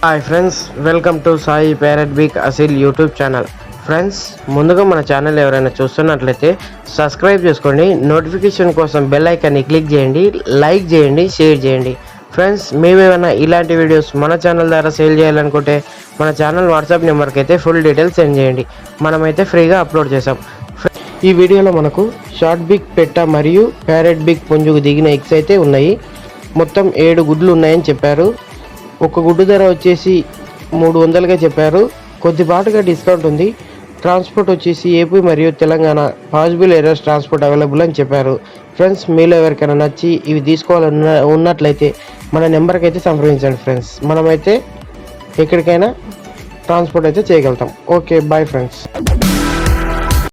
Hi friends, welcome to Sai parrot beak Aseel YouTube channel. Friends, ముందుగా మన channel ఎవరైనా చూస్తున్నట్లయితే సబ్స్క్రైబ్ చేసుకోండి. నోటిఫికేషన్ కోసం బెల్ ఐకాన్ని క్లిక్ చేయండి, లైక్ చేయండి, షేర్ చేయండి. ఫ్రెండ్స్, మేమేమైనా ఇలాంటి వీడియోస్ మన ఛానల్ ద్వారా సేల్ చేయాలనుకుంటే మన ఛానల్ వాట్సాప్ నెంబర్కి అయితే ఫుల్ డీటెయిల్స్ సెండ్ చేయండి. మనమైతే ఫ్రీగా అప్లోడ్ చేసాం. ఈ వీడియోలో మనకు షార్ట్ బిక్ పెట్ట మరియు ప్యారెట్ బిక్ పుంజుకు దిగిన ఎగ్స్ అయితే ఉన్నాయి. మొత్తం 7 గుడ్లు ఉన్నాయని చెప్పారు. ఒక గుడ్డు ధర వచ్చేసి 300గా చెప్పారు. కొద్దిపాటుగా డిస్కౌంట్ ఉంది. ట్రాన్స్పోర్ట్ వచ్చేసి ఏపీ మరియు Telangana possible areas transport available అని చెప్పారు. ఫ్రెండ్స్, మీలో ఎవరికైనా నచ్చి ఇవి తీసుకోవాలన్న ఉన్నట్లయితే మన నెంబర్కి అయితే సంప్రదించండి. ఫ్రెండ్స్, మనమైతే ఎక్కడికైనా ట్రాన్స్పోర్ట్ అయితే చేయగలుగుతాం. Okay, bye friends.